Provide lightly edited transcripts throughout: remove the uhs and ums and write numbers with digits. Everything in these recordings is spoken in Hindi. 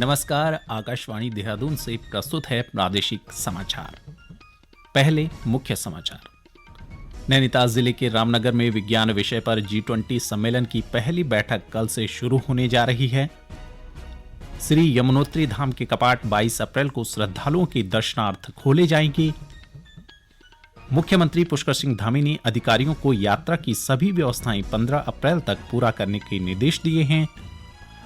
नमस्कार। आकाशवाणी देहरादून से प्रस्तुत है प्रादेशिक समाचार। पहले मुख्य समाचार। नैनीताल जिले के रामनगर में विज्ञान विषय पर G20 सम्मेलन की पहली बैठक कल से शुरू होने जा रही है। श्री यमुनोत्री धाम के कपाट 22 अप्रैल को श्रद्धालुओं के दर्शनार्थ खोले जाएंगे। मुख्यमंत्री पुष्कर सिंह धामी ने अधिकारियों को यात्रा की सभी व्यवस्थाएं 15 अप्रैल तक पूरा करने के निर्देश दिए हैं।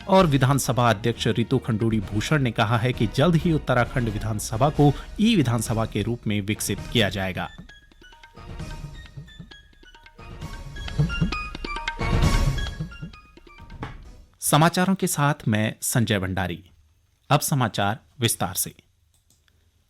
और विधानसभा अध्यक्ष रितु खंडूड़ी भूषण ने कहा है कि जल्द ही उत्तराखंड विधानसभा को ई विधानसभा के रूप में विकसित किया जाएगा। समाचारों के साथ मैं संजय भंडारी। अब समाचार विस्तार से।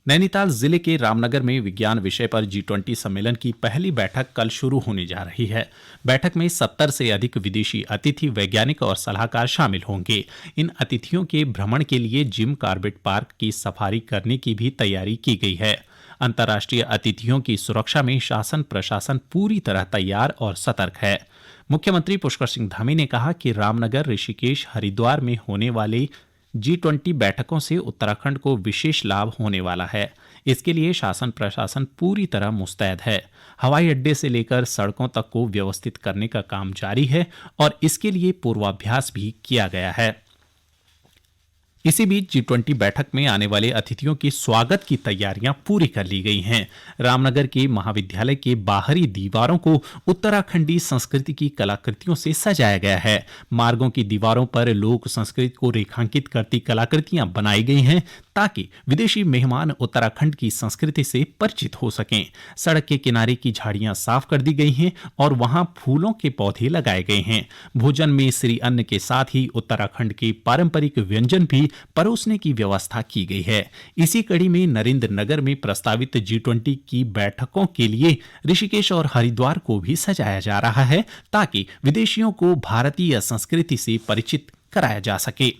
नैनीताल जिले के रामनगर में विज्ञान विषय पर G20 सम्मेलन की पहली बैठक कल शुरू होने जा रही है। बैठक में 70 से अधिक विदेशी अतिथि, वैज्ञानिक और सलाहकार शामिल होंगे। इन अतिथियों के भ्रमण के लिए जिम कॉर्बेट पार्क की सफारी करने की भी तैयारी की गई है। अंतर्राष्ट्रीय अतिथियों की सुरक्षा में शासन प्रशासन पूरी तरह तैयार और सतर्क है। मुख्यमंत्री पुष्कर सिंह धामी ने कहा कि रामनगर, ऋषिकेश, हरिद्वार में होने वाले G20 बैठकों से उत्तराखंड को विशेष लाभ होने वाला है। इसके लिए शासन प्रशासन पूरी तरह मुस्तैद है। हवाई अड्डे से लेकर सड़कों तक को व्यवस्थित करने का काम जारी है और इसके लिए पूर्वाभ्यास भी किया गया है। इसी बीच G20 बैठक में आने वाले अतिथियों की स्वागत की तैयारियां पूरी कर ली गई हैं। रामनगर के महाविद्यालय के बाहरी दीवारों को उत्तराखंडी संस्कृति की कलाकृतियों से सजाया गया है। मार्गों की दीवारों पर लोक संस्कृति को रेखांकित करती कलाकृतियां बनाई गई हैं ताकि विदेशी मेहमान उत्तराखंड की संस्कृति से परिचित हो सकें। सड़क के किनारे की झाड़ियां साफ कर दी गई हैं और वहां फूलों के पौधे लगाए गए हैं। भोजन में श्री अन्न के साथ ही उत्तराखंड के पारंपरिक व्यंजन भी परोसने की व्यवस्था की गई है। इसी कड़ी में नरेंद्र नगर में प्रस्तावित G20 की बैठकों के लिए ऋषिकेश और हरिद्वार को भी सजाया जा रहा है ताकि विदेशियों को भारतीय संस्कृति से परिचित कराया जा सके।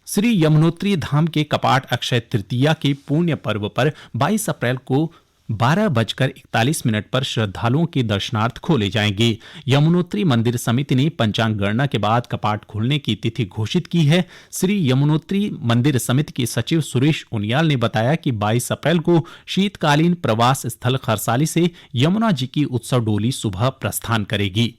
श्री यमुनोत्री धाम के कपाट अक्षय तृतीया के पुण्य पर्व पर 22 अप्रैल को 12:41 पर श्रद्धालुओं के दर्शनार्थ खोले जाएंगे। यमुनोत्री मंदिर समिति ने पंचांग गणना के बाद कपाट खोलने की तिथि घोषित की है। श्री यमुनोत्री मंदिर समिति के सचिव सुरेश उनियाल ने बताया कि 22 अप्रैल को शीतकालीन प्रवास स्थल खरसाली से यमुना जी की उत्सव डोली सुबह प्रस्थान करेगी।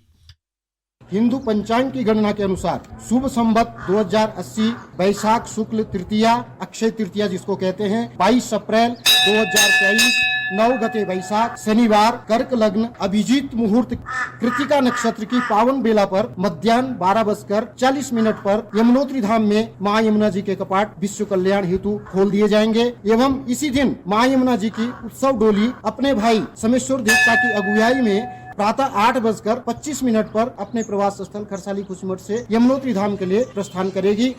हिंदू पंचांग की गणना के अनुसार शुभ संवत 2080 वैशाख शुक्ल तृतीया, अक्षय तृतीया जिसको कहते हैं, 22 अप्रैल 2023 9 गते वैशाख शनिवार, कर्क लग्न, अभिजीत मुहूर्त, कृतिका नक्षत्र की पावन बेला पर मध्याह्न 12:40 पर यमुनोत्री धाम में मां यमुना जी के कपाट विश्व कल्याण हेतु खोल दिए जाएंगे एवं इसी दिन मां यमुना जी की उत्सव डोली अपने भाई समेश्वर देवता की अगुवाई में प्रातः 8:25 पर अपने प्रवास स्थल खरसाली कुशीमठ से यमुनोत्री धाम के लिए प्रस्थान करेगी।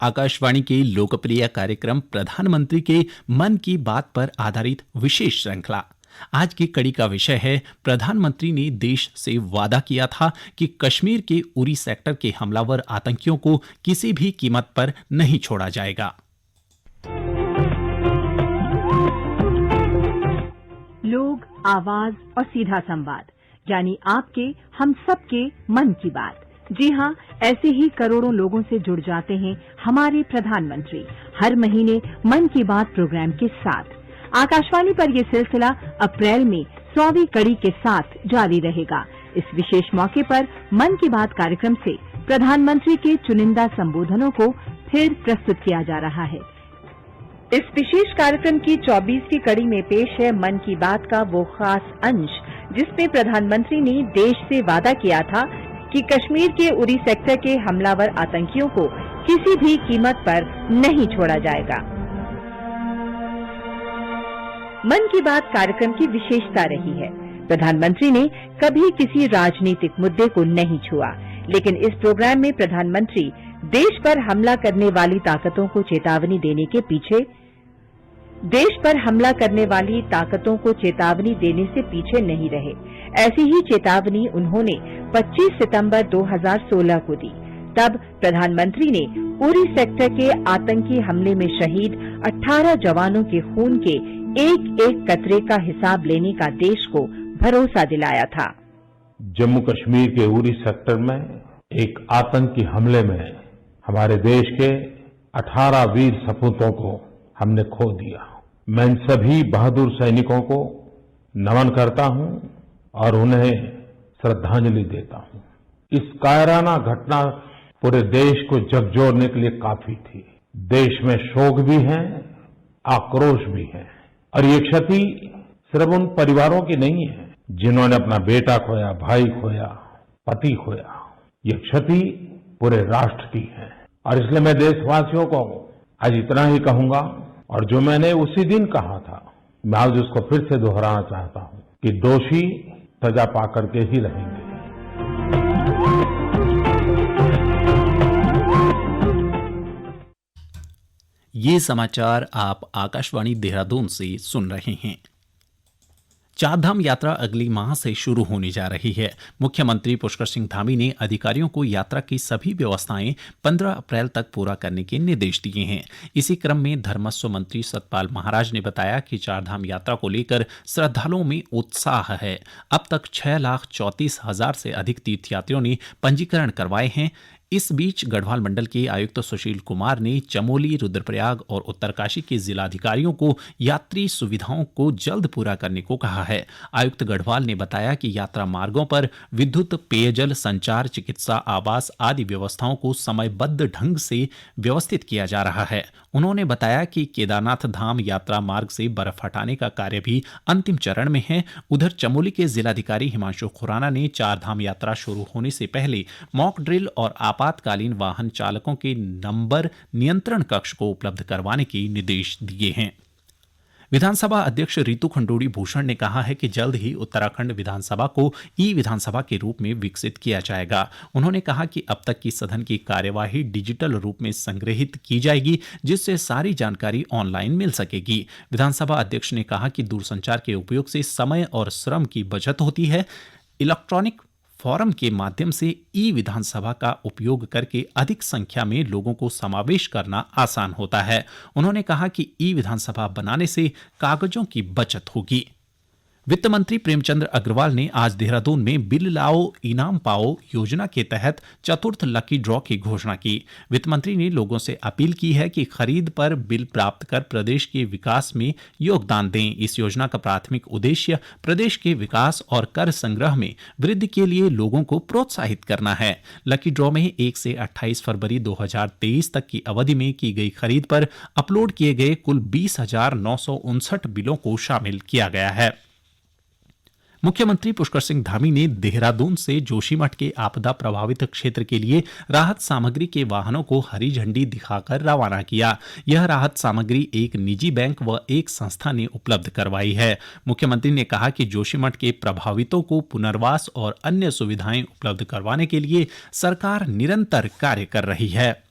आकाशवाणी के लोकप्रिय कार्यक्रम प्रधानमंत्री के मन की बात पर आधारित विशेष श्रृंखला। आज की कड़ी का विषय है, प्रधानमंत्री ने देश से वादा किया था कि कश्मीर के उरी सेक्टर के हमलावर आतंकियों को किसी भी कीमत पर नहीं छोड़ा जाएगा। लोग, आवाज और सीधा संवाद, यानी आपके हम सबके मन की बात। जी हाँ, ऐसे ही करोड़ों लोगों से जुड़ जाते हैं हमारे प्रधानमंत्री हर महीने मन की बात प्रोग्राम के साथ। आकाशवाणी पर यह सिलसिला अप्रैल में 100वीं कड़ी के साथ जारी रहेगा। इस विशेष मौके पर मन की बात कार्यक्रम से प्रधानमंत्री के चुनिंदा संबोधनों को फिर प्रस्तुत किया जा रहा है। इस विशेष कार्यक्रम की 24वीं कड़ी में पेश है मन की बात का वो खास अंश जिसमें प्रधानमंत्री ने देश से वादा किया था कि कश्मीर के उरी सेक्टर के हमलावर आतंकियों को किसी भी कीमत पर नहीं छोड़ा जाएगा। मन की बात कार्यक्रम की विशेषता रही है, प्रधानमंत्री ने कभी किसी राजनीतिक मुद्दे को नहीं छुआ, लेकिन इस प्रोग्राम में प्रधानमंत्री देश पर हमला करने वाली ताकतों को चेतावनी देने के पीछे नहीं रहे। ऐसी ही चेतावनी उन्होंने 25 सितंबर 2016 को दी। तब प्रधानमंत्री ने उरी सेक्टर के आतंकी हमले में शहीद 18 जवानों के खून के एक एक कतरे का हिसाब लेने का देश को भरोसा दिलाया था। जम्मू कश्मीर के उरी सेक्टर में एक आतंकी हमले में हमारे देश के 18 वीर सपूतों को हमने खो दिया। मैं इन सभी बहादुर सैनिकों को नमन करता हूं और उन्हें श्रद्धांजलि देता हूं। इस कायराना घटना पूरे देश को झकझोरने के लिए काफी थी। देश में शोक भी है, आक्रोश भी है, और ये क्षति सिर्फ उन परिवारों की नहीं है जिन्होंने अपना बेटा खोया, भाई खोया, पति खोया। ये क्षति पूरे राष्ट्र की है, और इसलिए मैं देशवासियों को आज इतना ही कहूंगा, और जो मैंने उसी दिन कहा था मैं आज उसको फिर से दोहराना चाहता हूं कि दोषी सजा पाकर के ही रहेंगे। ये समाचार आप आकाशवाणी देहरादून से सुन रहे हैं। चारधाम यात्रा अगली माह से शुरू होने जा रही है। मुख्यमंत्री पुष्कर सिंह धामी ने अधिकारियों को यात्रा की सभी व्यवस्थाएं 15 अप्रैल तक पूरा करने के निर्देश दिए हैं। इसी क्रम में धर्मस्व मंत्री सतपाल महाराज ने बताया कि चारधाम यात्रा को लेकर श्रद्धालुओं में उत्साह है। अब तक 6,34,000 से अधिक तीर्थयात्रियों ने पंजीकरण करवाए हैं। इस बीच गढ़वाल मंडल के आयुक्त सुशील कुमार ने चमोली, रुद्रप्रयाग और उत्तरकाशी के जिलाधिकारियों को यात्री सुविधाओं को जल्द पूरा करने को कहा है। आयुक्त गढ़वाल ने बताया कि यात्रा मार्गों पर विद्युत, पेयजल, संचार, चिकित्सा, आवास आदि व्यवस्थाओं को समयबद्ध ढंग से व्यवस्थित किया जा रहा है। उन्होंने बताया कि केदारनाथ धाम यात्रा मार्ग से बर्फ हटाने का कार्य भी अंतिम चरण में है। उधर चमोली के जिलाधिकारी हिमांशु खुराना ने चारधाम यात्रा शुरू होने से पहले मॉक ड्रिल और आपातकालीन वाहन चालकों के नंबर नियंत्रण कक्ष को उपलब्ध करवाने के निर्देश दिए हैं। विधानसभा अध्यक्ष रितु खंडूड़ी भूषण ने कहा है कि जल्द ही उत्तराखंड विधानसभा को ई विधानसभा के रूप में विकसित किया जाएगा। उन्होंने कहा कि अब तक की सदन की कार्यवाही डिजिटल रूप में संग्रहित की जाएगी, जिससे सारी जानकारी ऑनलाइन मिल सकेगी। विधानसभा अध्यक्ष ने कहा कि दूरसंचार के उपयोग से समय और श्रम की बचत होती है। इलेक्ट्रॉनिक फॉरम के माध्यम से ई विधानसभा का उपयोग करके अधिक संख्या में लोगों को समावेश करना आसान होता है। उन्होंने कहा कि ई विधानसभा बनाने से कागजों की बचत होगी। वित्त मंत्री प्रेमचंद्र अग्रवाल ने आज देहरादून में बिल लाओ इनाम पाओ योजना के तहत चतुर्थ लकी ड्रॉ की घोषणा की। वित्त मंत्री ने लोगों से अपील की है कि खरीद पर बिल प्राप्त कर प्रदेश के विकास में योगदान दें। इस योजना का प्राथमिक उद्देश्य प्रदेश के विकास और कर संग्रह में वृद्धि के लिए लोगों को प्रोत्साहित करना है। लकी ड्रॉ में 1 से 28 फरवरी 2023 तक की अवधि में की गई खरीद पर अपलोड किए गए कुल 20,959 बिलों को शामिल किया गया है। मुख्यमंत्री पुष्कर सिंह धामी ने देहरादून से जोशीमठ के आपदा प्रभावित क्षेत्र के लिए राहत सामग्री के वाहनों को हरी झंडी दिखाकर रवाना किया। यह राहत सामग्री एक निजी बैंक व एक संस्था ने उपलब्ध करवाई है। मुख्यमंत्री ने कहा कि जोशीमठ के प्रभावितों को पुनर्वास और अन्य सुविधाएं उपलब्ध करवाने के लिए सरकार निरंतर कार्य कर रही है।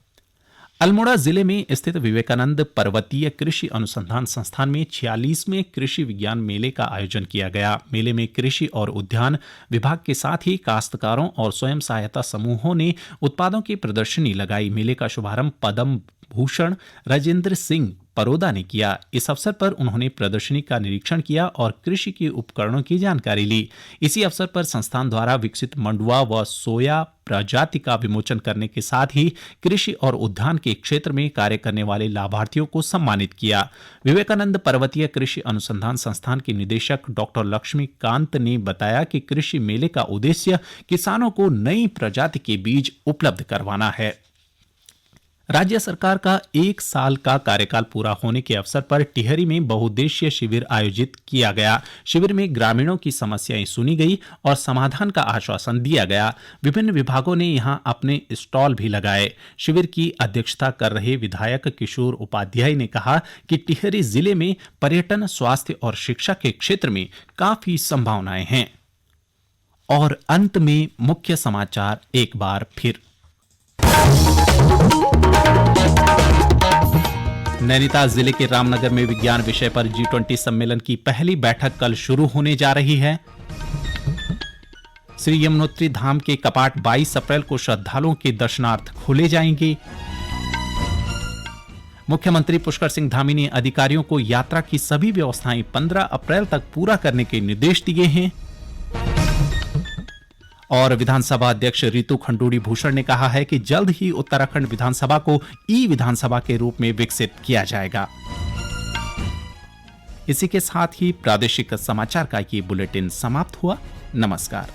अल्मोड़ा जिले में स्थित विवेकानंद पर्वतीय कृषि अनुसंधान संस्थान में 46वें कृषि विज्ञान मेले का आयोजन किया गया। मेले में कृषि और उद्यान विभाग के साथ ही काश्तकारों और स्वयं सहायता समूहों ने उत्पादों की प्रदर्शनी लगाई। मेले का शुभारंभ पद्म भूषण राजेंद्र सिंह परोदा ने किया। इस अवसर पर उन्होंने प्रदर्शनी का निरीक्षण किया और कृषि के उपकरणों की जानकारी ली। इसी अवसर पर संस्थान द्वारा विकसित मंडुआ व सोया प्रजाति का विमोचन करने के साथ ही कृषि और उद्यान के क्षेत्र में कार्य करने वाले लाभार्थियों को सम्मानित किया। विवेकानंद पर्वतीय कृषि अनुसंधान संस्थान के निदेशक डॉक्टर लक्ष्मीकांत ने बताया कि कृषि मेले का उद्देश्य किसानों को नई प्रजाति के बीज उपलब्ध करवाना है। राज्य सरकार का 1 साल का कार्यकाल पूरा होने के अवसर पर टिहरी में बहुउद्देशीय शिविर आयोजित किया गया। शिविर में ग्रामीणों की समस्याएं सुनी गई और समाधान का आश्वासन दिया गया। विभिन्न विभागों ने यहां अपने स्टॉल भी लगाए। शिविर की अध्यक्षता कर रहे विधायक किशोर उपाध्याय ने कहा कि टिहरी जिले में पर्यटन, स्वास्थ्य और शिक्षा के क्षेत्र में काफी संभावनाएं हैं। और अंत में मुख्य समाचार एक बार फिर। नैनीताल जिले के रामनगर में विज्ञान विषय पर G20 सम्मेलन की पहली बैठक कल शुरू होने जा रही है। श्री यमुनोत्री धाम के कपाट 22 अप्रैल को श्रद्धालुओं के दर्शनार्थ खोले जाएंगे। मुख्यमंत्री पुष्कर सिंह धामी ने अधिकारियों को यात्रा की सभी व्यवस्थाएं 15 अप्रैल तक पूरा करने के निर्देश दिए हैं। और विधानसभा अध्यक्ष रितु खंडूड़ी भूषण ने कहा है कि जल्द ही उत्तराखंड विधानसभा को ई विधानसभा के रूप में विकसित किया जाएगा। इसी के साथ ही प्रादेशिक समाचार का ये बुलेटिन समाप्त हुआ। नमस्कार।